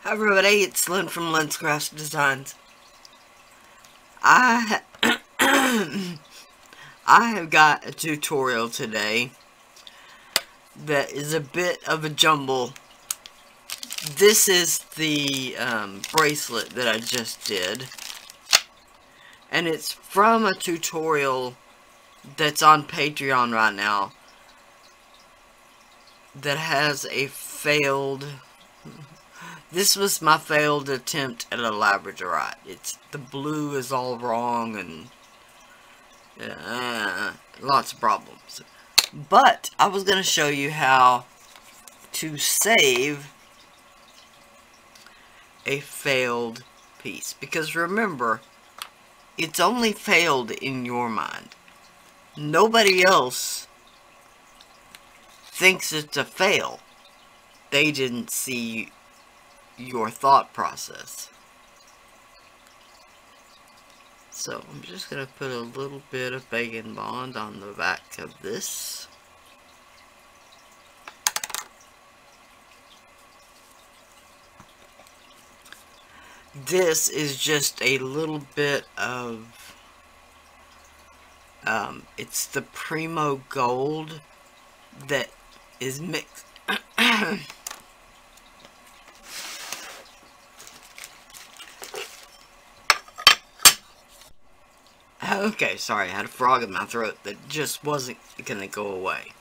Hi everybody, it's Lyn from Lyn's Crafts Designs. I have got a tutorial today that is a bit of a jumble. This is the bracelet that I just did, and it's from a tutorial that's on Patreon right now that has a failed... This was my failed attempt at a labradorite. It's the blue is all wrong and lots of problems. But I was going to show you how to save a failed piece. Because remember, it's only failed in your mind. Nobody else thinks it's a fail. They didn't see your thought process. So I'm just going to put a little bit of beggin bond on the back of this. This is just a little bit of it's the Primo Gold that is mixed Okay, sorry, I had a frog in my throat that just wasn't gonna go away.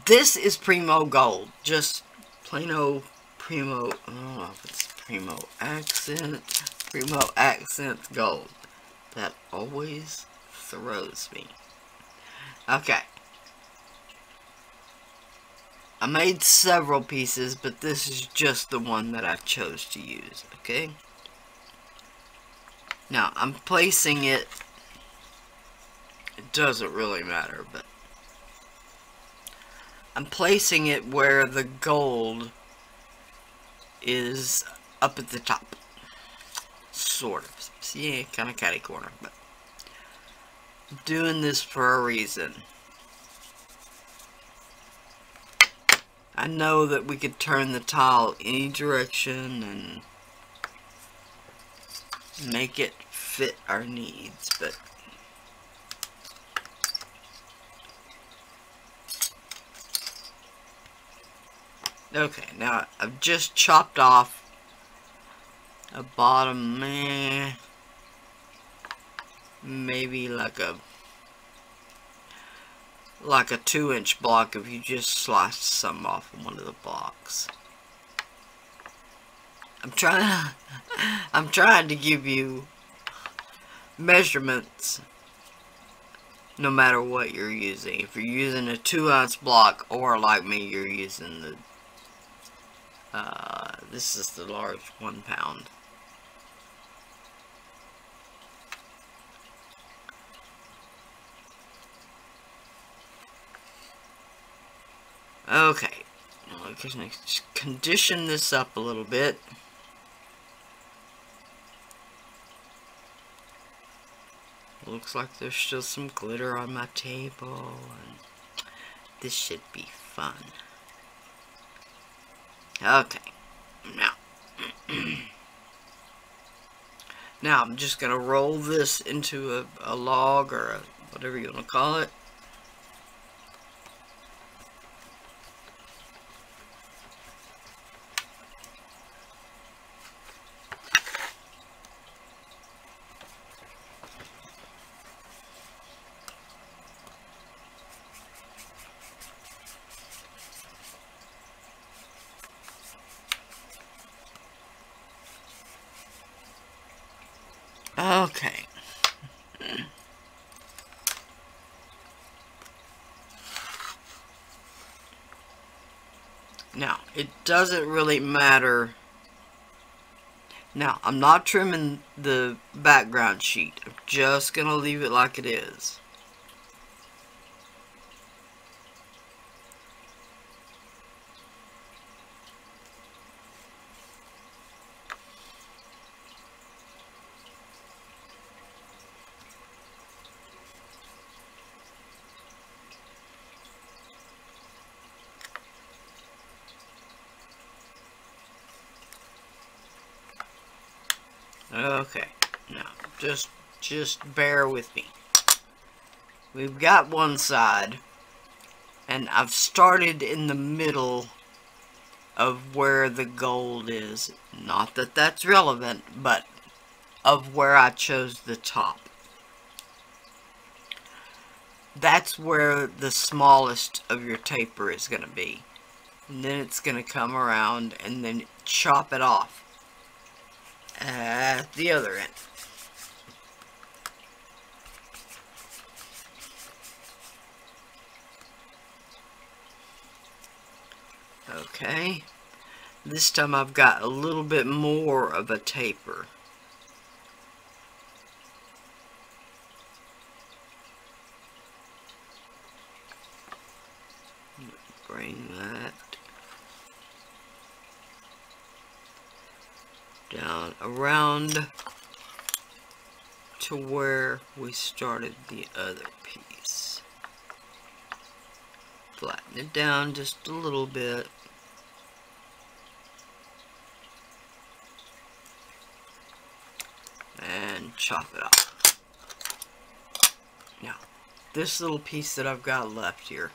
This is Primo Gold, just plain old Primo, I don't know if it's Primo Accent Gold. That always throws me. Okay. I made several pieces, but this is just the one that I chose to use, okay? Now, I'm placing it, it doesn't really matter, but I'm placing it where the gold is up at the top. Sort of. See, kind of catty corner, but I'm doing this for a reason. I know that we could turn the tile any direction and make it fit our needs, but okay, now I've just chopped off a bottom, maybe like a 2-inch block if you just sliced some off of one of the blocks. I'm trying to give you measurements no matter what you're using. If you're using a 2-ounce block, or like me, you're using the this is the large 1 pound. Okay, now we're going to condition this up a little bit. Looks like there's still some glitter on my table, and this should be fun. Okay, now, now I'm just going to roll this into a log, or whatever you want to call it. Okay. Now, it doesn't really matter. Now, I'm not trimming the background sheet. I'm just going to leave it like it is. Okay, now just bear with me. We've got one side, and I've started in the middle of where the gold is. Not that that's relevant, but of where I chose the top. That's where the smallest of your taper is going to be. And then it's going to come around and then chop it off at the other end. Okay, this time I've got a little bit more of a taper. Bring that down around to where we started the other piece. Flatten it down just a little bit. And chop it off. Now, this little piece that I've got left here,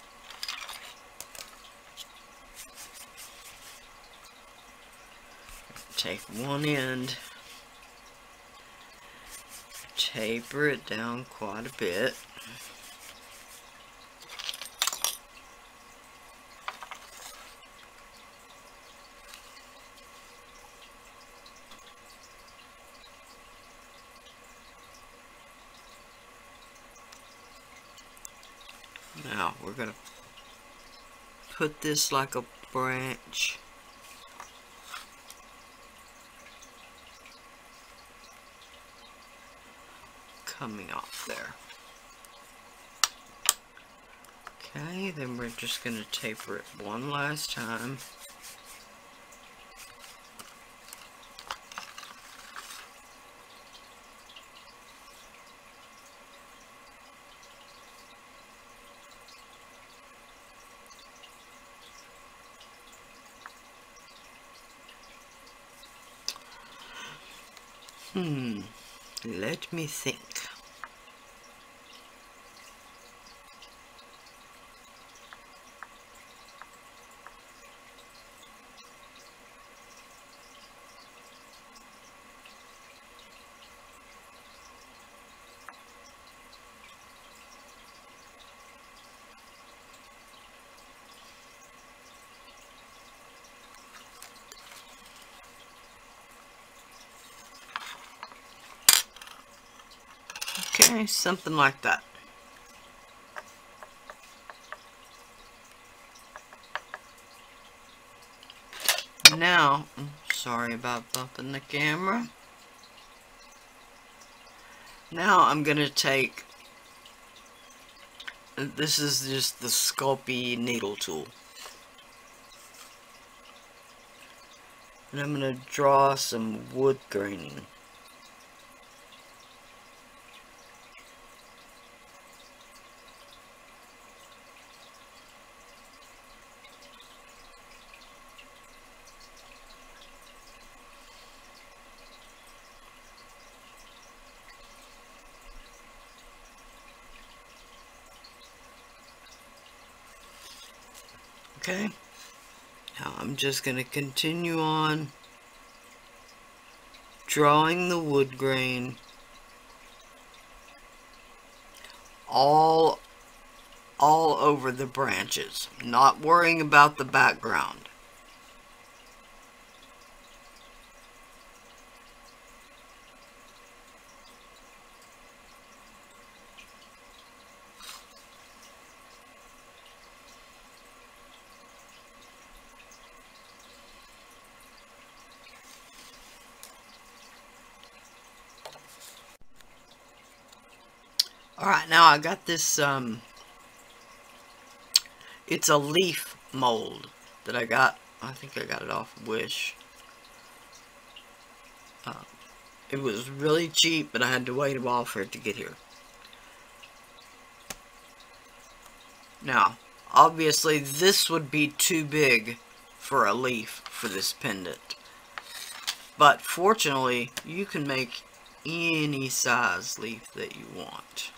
take one end, taper it down quite a bit. Now we're going to put this like a branch coming off there. Okay, then we're just going to taper it one last time. Let me think. Okay, something like that. Now, sorry about bumping the camera. Now I'm going to take, this is just the Sculpey needle tool. And I'm going to draw some wood graining. Okay, now I'm just going to continue on drawing the wood grain all over the branches, not worrying about the background. Alright, now I got this, it's a leaf mold that I got. I think I got it off Wish. It was really cheap, but I had to wait a while for it to get here. Now, obviously this would be too big for a leaf for this pendant. But fortunately, you can make any size leaf that you want.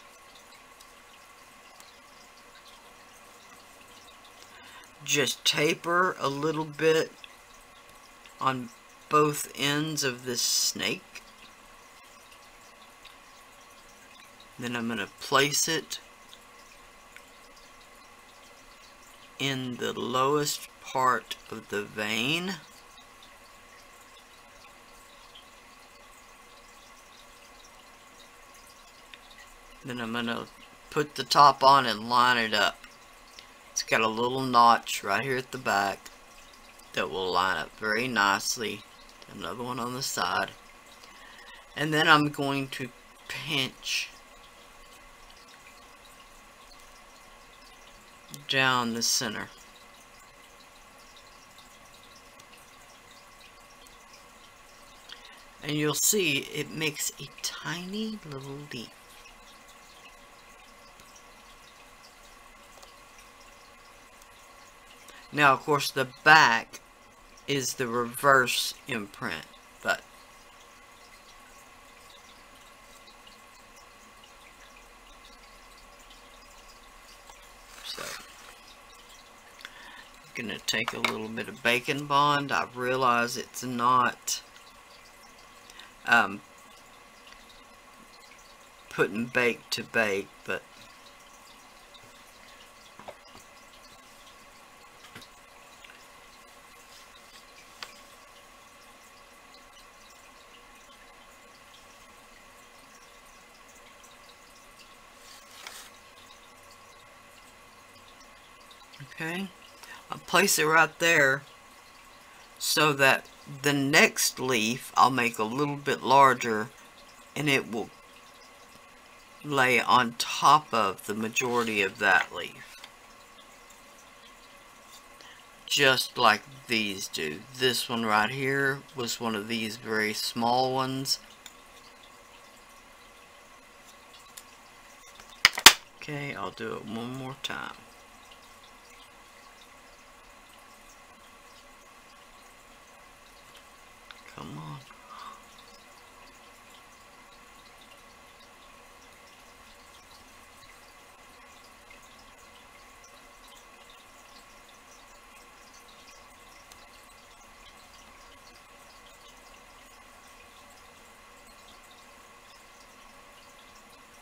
Just taper a little bit on both ends of this snake. Then I'm going to place it in the lowest part of the vein. Then I'm going to put the top on and line it up. It's got a little notch right here at the back that will line up very nicely. Another one on the side. And then I'm going to pinch down the center. And you'll see it makes a tiny little leaf. Now, of course, the back is the reverse imprint, but so I'm gonna take a little bit of Bacon Bond. I realize it's not putting bake to bake, but okay, I'll place it right there so that the next leaf I'll make a little bit larger and it will lay on top of the majority of that leaf. Just like these do. This one right here was one of these very small ones. Okay, I'll do it one more time. Come on.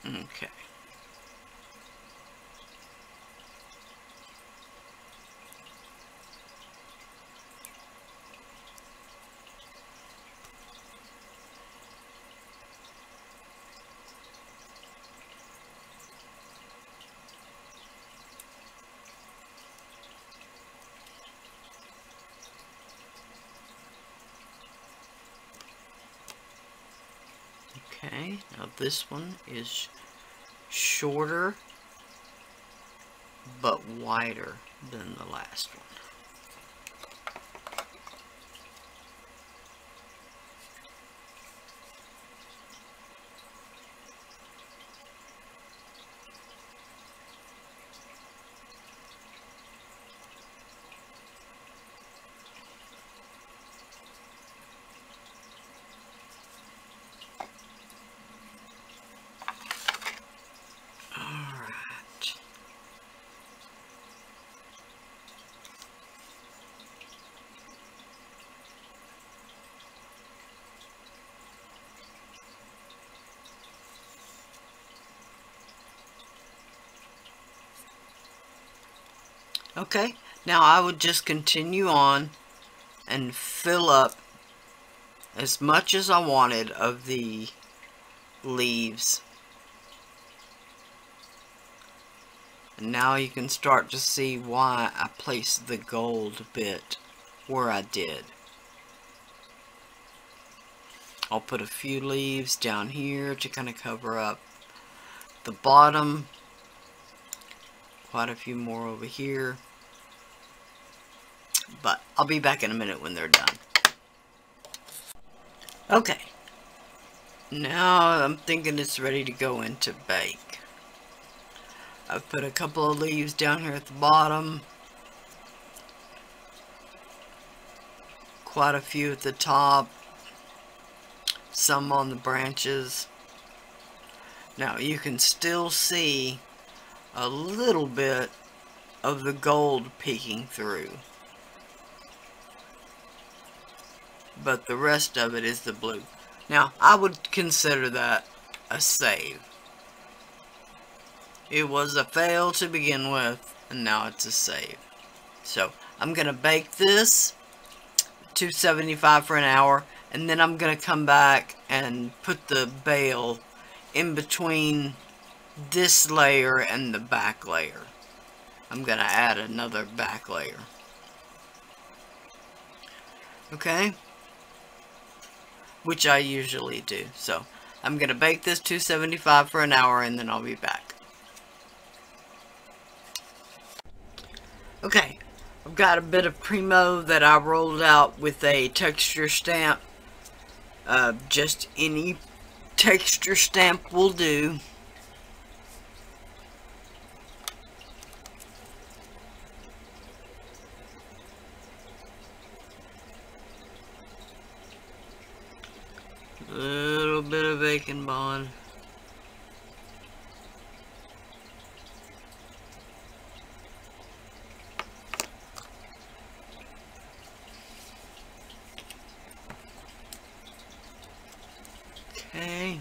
Okay. Okay, now this one is shorter but wider than the last one. Okay, now I would just continue on and fill up as much as I wanted of the leaves. And now you can start to see why I placed the gold bit where I did. I'll put a few leaves down here to kind of cover up the bottom. Quite a few more over here. But I'll be back in a minute when they're done. Okay. Now I'm thinking it's ready to go into bake. I've put a couple of leaves down here at the bottom. Quite a few at the top. some on the branches. Now you can still see a little bit of the gold peeking through, but the rest of it is the blue. Now I would consider that a save. It was a fail to begin with, and now it's a save. So I'm gonna bake this 275 for an hour, and then I'm gonna come back and put the bale in between this layer and the back layer. I'm gonna add another back layer. Okay? Which I usually do. So I'm gonna bake this 275 for an hour, and then I'll be back. Okay, I've got a bit of Primo that I rolled out with a texture stamp. Just any texture stamp will do. A little bit of bacon bond. Okay.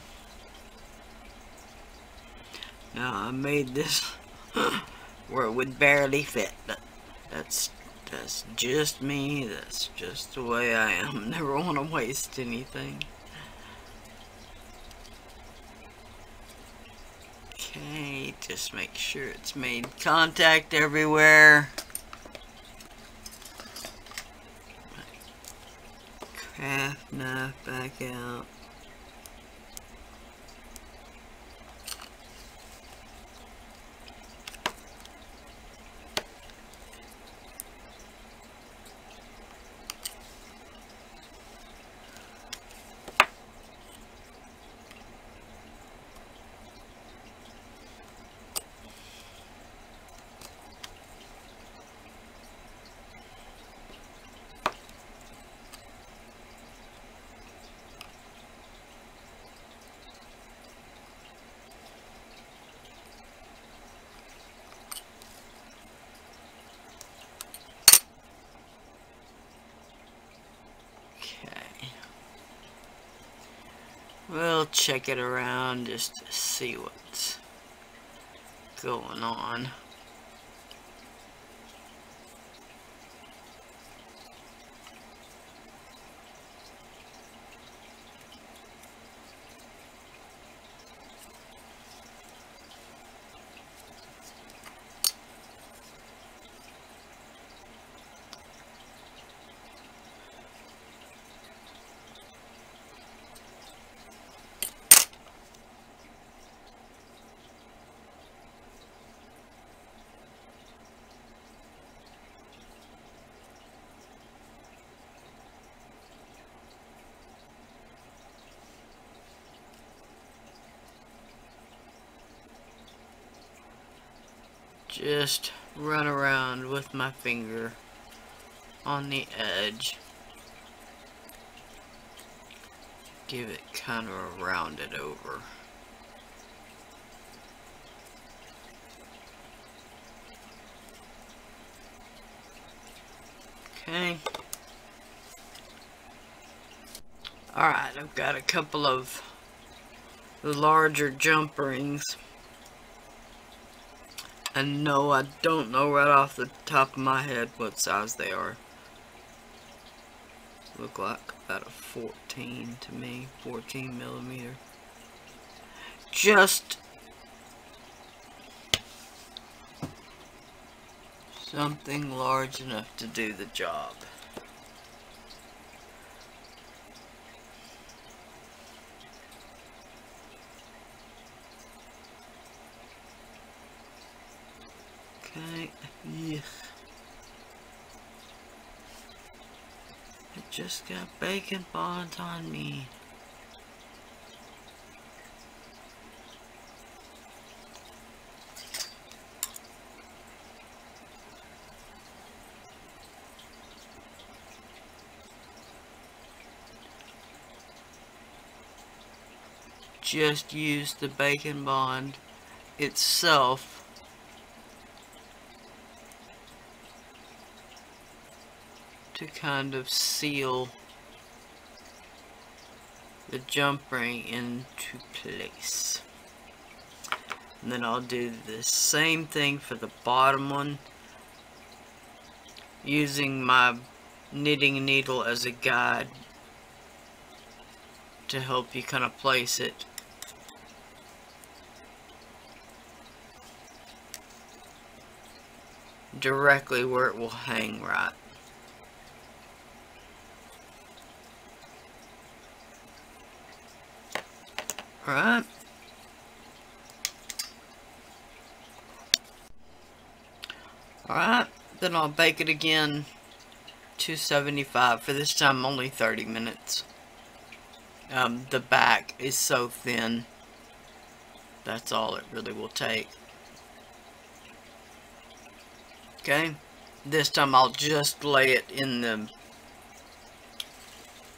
Now I made this where it would barely fit, but that's just me. That's just the way I am. Never want to waste anything. Okay, just make sure it's made contact everywhere. Craft knife back out. We'll check it around just to see what's going on. Just run around with my finger on the edge. Give it kind of a rounded over. Okay. Alright, I've got a couple of the larger jump rings. And no, I don't know right off the top of my head what size they are. Look like about a 14 to me, 14 millimeter. Just something large enough to do the job. Okay, yeah. I just got bacon bonds on me. just use the bacon bond itself to kind of seal the jump ring into place. And then I'll do the same thing for the bottom one, using my knitting needle as a guide to help you kind of place it. Directly where it will hang right. Alright. Alright, then I'll bake it again 275. For this time only 30 minutes. The back is so thin. That's all it really will take. Okay, this time I'll just lay it in the...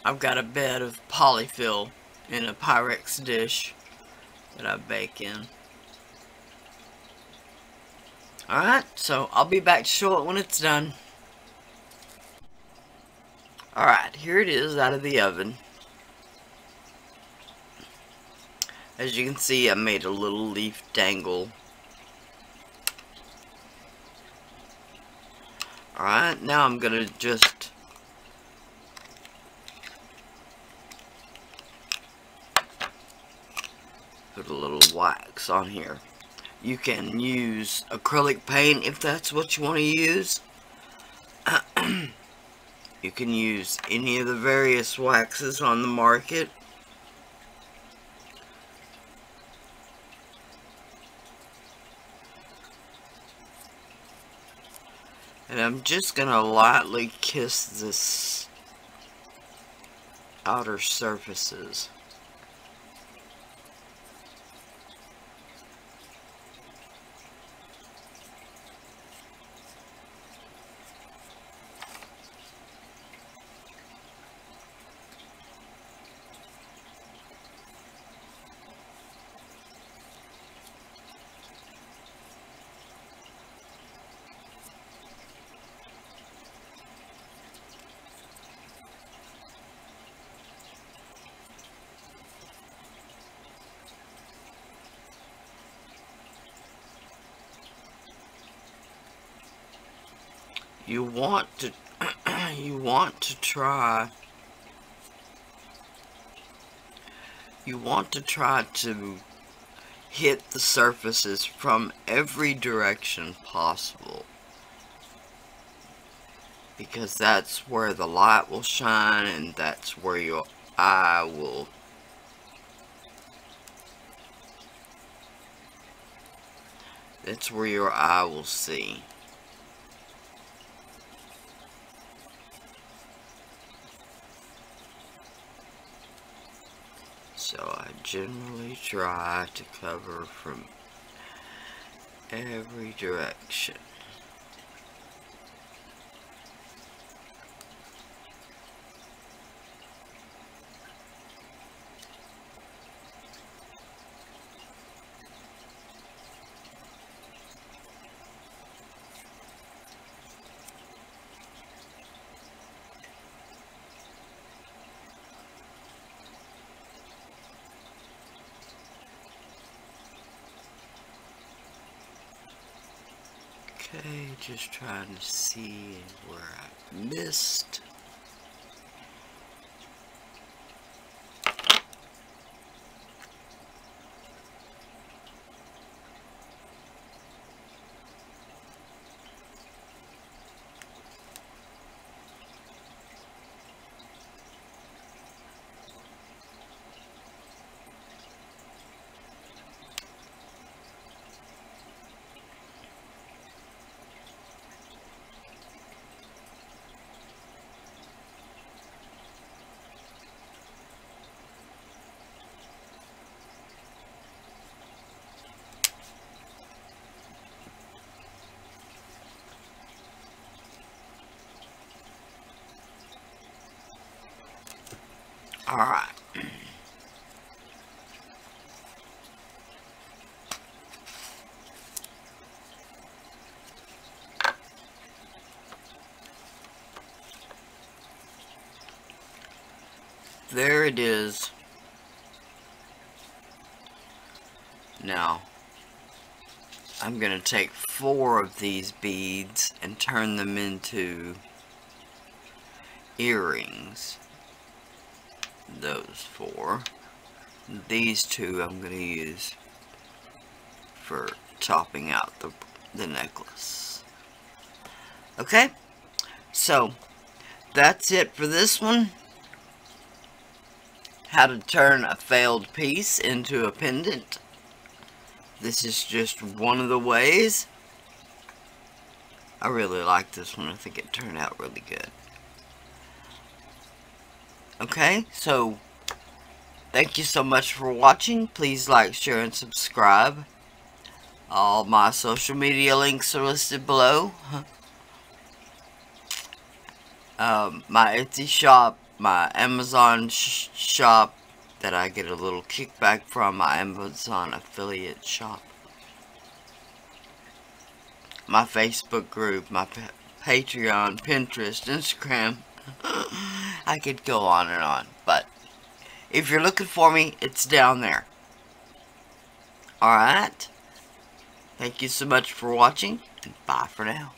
I've got a bed of polyfill in a Pyrex dish that I bake in. Alright, so I'll be back to show it when it's done. Alright, here it is out of the oven. As you can see, I made a little leaf dangle. Alright, now I'm gonna just put a little wax on here. You can use acrylic paint if that's what you want to use. You can use any of the various waxes on the market. And I'm just going to lightly kiss this outer surfaces. You want to try to hit the surfaces from every direction possible, because that's where the light will shine and that's where your eye will see. So I generally try to cover from every direction. Okay, just trying to see where I missed. Alright. there it is. Now, I'm going to take 4 of these beads and turn them into earrings. Those 4. These 2 I'm going to use for topping out the necklace. Okay, so that's it for this one. How to turn a failed piece into a pendant. This is just one of the ways. I really like this one. I think it turned out really good. Okay, so thank you so much for watching. Please like, share, and subscribe. All my social media links are listed below. My Etsy shop, my Amazon shop that I get a little kickback from, my Amazon affiliate shop, my Facebook group, my Patreon, Pinterest, Instagram. I could go on and on, but if you're looking for me, it's down there. Alright? Thank you so much for watching, and bye for now.